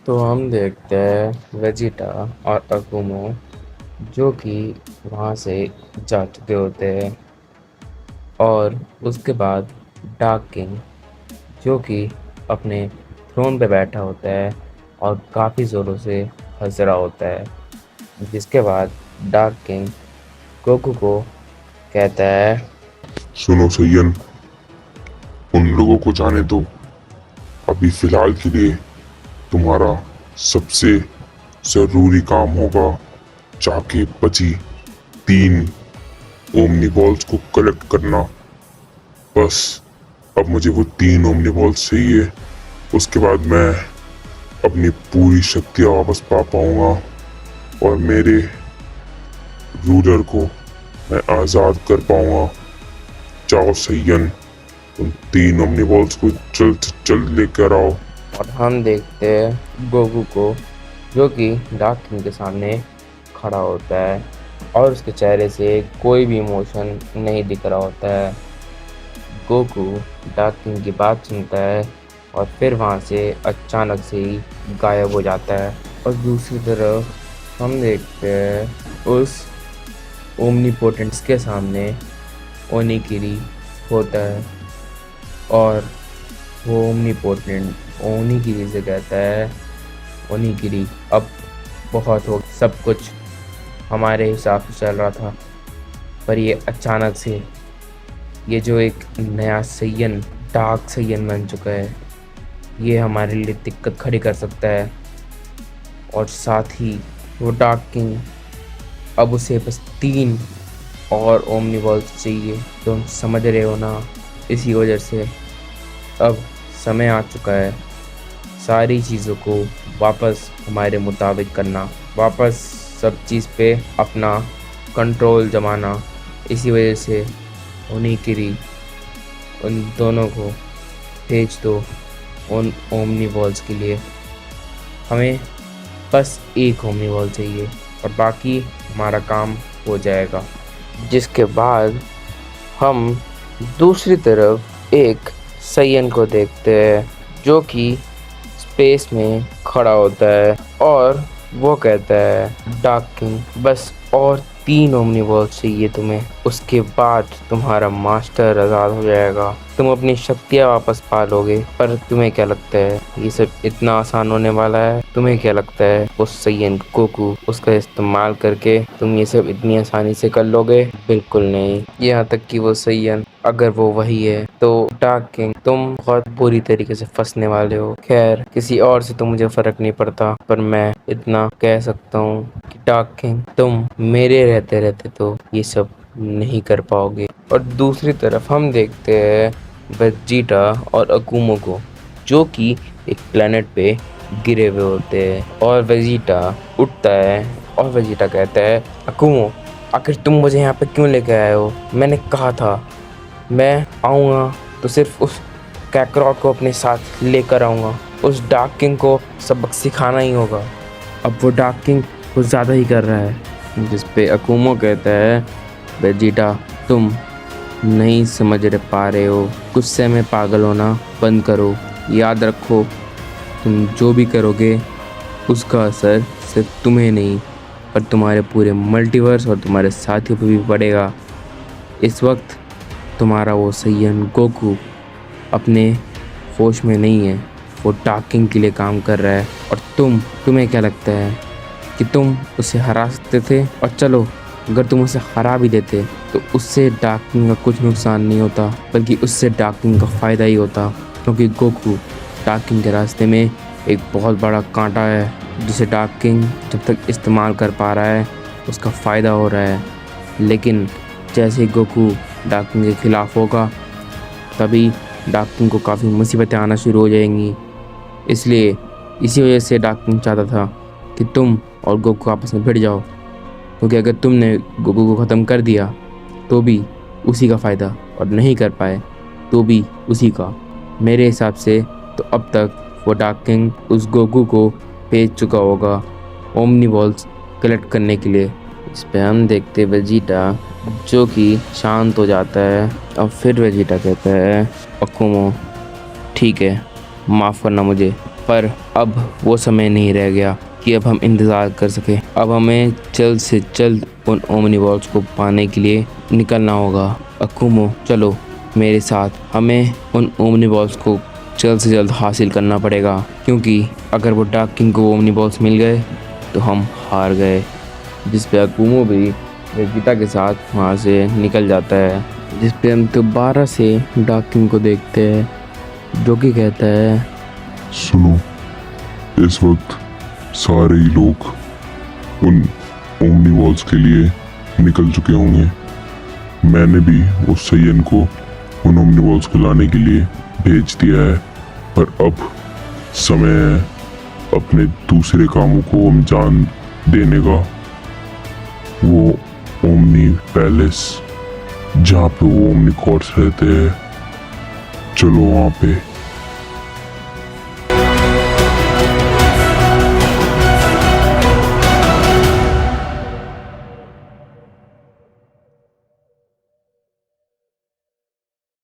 तो हम देखते हैं वेजिटा और अकुमो जो कि वहाँ से जा चुके होते हैं और उसके बाद डार्क किंग जो कि अपने थ्रोन पे बैठा होता है और काफ़ी ज़ोरों से हंस रहा होता है। जिसके बाद डार्क किंग गोकू को कहता है, सुनो सैयन, उन लोगों को जाने दो। अभी फिलहाल के लिए तुम्हारा सबसे जरूरी काम होगा जाके बची 3 ओमनी बॉल्स को कलेक्ट करना। बस अब मुझे वो 3 ओमनी बॉल्स चाहिए। उसके बाद मैं अपनी पूरी शक्तियाँ वापस पा पाऊंगा और मेरे रूलर को मैं आज़ाद कर पाऊंगा। जाओ सैयन, उन 3 ओमनी बॉल्स को जल्द से जल्द लेकर आओ। और हम देखते हैं गोकू को जो कि डार्क किंग के सामने खड़ा होता है और उसके चेहरे से कोई भी इमोशन नहीं दिख रहा होता है। गोकू डार्क किंग की बात सुनता है और फिर वहाँ से अचानक से ही गायब हो जाता है। और दूसरी तरफ हम देखते हैं उस ओमनीपोटेंट्स के सामने ओनिगिरी होता है और वो ओमनीपोटेंट ओनिगिरी से कहता है, ओनिगिरी अब बहुत हो, सब कुछ हमारे हिसाब से चल रहा था पर ये अचानक से ये जो एक नया सैयन डार्क सैयन बन चुका है ये हमारे लिए दिक्कत खड़ी कर सकता है। और साथ ही वो डार्क किंग अब उसे बस 3 और ओमनी बॉल्स चाहिए। तो तुम समझ रहे हो ना, इसी वजह से अब समय आ चुका है सारी चीज़ों को वापस हमारे मुताबिक करना, वापस सब चीज़ पे अपना कंट्रोल जमाना। इसी वजह से ओनिगिरी उन दोनों को भेज दो उन ओमनी बॉल्स के लिए। हमें बस एक ओमनी बॉल चाहिए और बाकी हमारा काम हो जाएगा। जिसके बाद हम दूसरी तरफ एक सैयन को देखते हैं जो कि स्पेस में खड़ा होता है और वो कहता है, डार्क किंग बस और 3 ओमनी बॉल्स चाहिए तुम्हें, उसके बाद तुम्हारा मास्टर आज़ाद हो जाएगा, तुम अपनी शक्तियाँ वापस पा लोगे। पर तुम्हें क्या लगता है ये सब इतना आसान होने वाला है? तुम्हें क्या लगता है उस सैयन गोकू उसका इस्तेमाल करके तुम ये सब इतनी आसानी से कर लोगे? बिल्कुल नहीं। यहाँ तक कि वो सैयन अगर वो वही है तो डार्क किंग तुम बहुत बुरी तरीके से फंसने वाले हो। खैर किसी और से तो मुझे फर्क नहीं पड़ता पर मैं इतना कह सकता हूँ कि डार्क किंग तुम मेरे रहते रहते तो ये सब नहीं कर पाओगे। और दूसरी तरफ हम देखते हैं वेजिटा और अकुमो को जो कि एक प्लेनेट पे गिरे हुए होते हैं और वेजिटा उठता है और वेजिटा कहता है, अकुमो आखिर तुम मुझे यहाँ पे क्यों लेके आए हो? मैंने कहा था मैं आऊँगा तो सिर्फ उस कैकरॉट को अपने साथ लेकर आऊँगा, उस डार्क किंग को सबक सिखाना ही होगा। अब वो डार्क किंग कुछ ज़्यादा ही कर रहा है। जिस पे अकुमो कहता है, वेजिटा तुम नहीं समझ पा रहे हो, गुस्से में पागल होना बंद करो। याद रखो तुम जो भी करोगे उसका असर सिर्फ तुम्हें नहीं पर तुम्हारे पूरे मल्टीवर्स और तुम्हारे साथियों पर भी पड़ेगा। इस वक्त तुम्हारा वो सैयन गोकू अपने होश में नहीं है, वो डार्क किंग के लिए काम कर रहा है। और तुम्हें क्या लगता है कि तुम उसे हरा सकते थे? और चलो अगर तुम उसे हरा भी देते तो उससे डार्क किंग का कुछ नुकसान नहीं होता बल्कि उससे डार्क किंग का फ़ायदा ही होता, क्योंकि गोकू डार्क किंग के रास्ते में एक बहुत बड़ा कांटा है जिसे डार्क किंग जब तक इस्तेमाल कर पा रहा है उसका फ़ायदा हो रहा है। लेकिन जैसे ही गोकू डार्क किंग के ख़िलाफ़ होगा तभी डार्क किंग को काफ़ी मुसीबतें आना शुरू हो जाएंगी। इसलिए इसी वजह से डार्क किंग चाहता था कि तुम और गोकू आपस में भिड़ जाओ, क्योंकि अगर तुमने गोकू को ख़त्म कर दिया तो भी उसी का फ़ायदा और नहीं कर पाए तो भी उसी का। मेरे हिसाब से तो अब तक वो डार्क किंग उस गोकू को भेज चुका होगा ओमनी बॉल्स कलेक्ट करने के लिए। इस पे हम देखते वेजिटा जो कि शांत हो जाता है और फिर वेजिटा कहता है, अकुमो ठीक है माफ़ करना मुझे, पर अब वो समय नहीं रह गया कि अब हम इंतज़ार कर सके। अब हमें जल्द से जल्द उन ओमनी बॉल्स को पाने के लिए निकलना होगा। अकुमो चलो मेरे साथ, हमें उन ओमनी बॉल्स को जल्द से जल्द हासिल करना पड़ेगा, क्योंकि अगर वो डार्क किंग को ओमनी बॉल्स मिल गए तो हम हार गए। जिस पे अकुमो भी वेजिटा के साथ वहाँ से निकल जाता है, जिस पे हम दोबारा से डार्क किंग को देखते हैं जो कि कहता है, सुनो, इस वक्त सारे ही लोग उन ओमनी वॉल्स के लिए निकल चुके होंगे। मैंने भी उस सैयन को उन ओमनी वॉल्स को लाने के लिए भेज दिया है, पर अब समय है अपने दूसरे कामों को अंजाम देने का। वो ओमनी पैलेस जहाँ पे वो ओमनी कॉर्ड्स रहते हैं, चलो वहाँ पे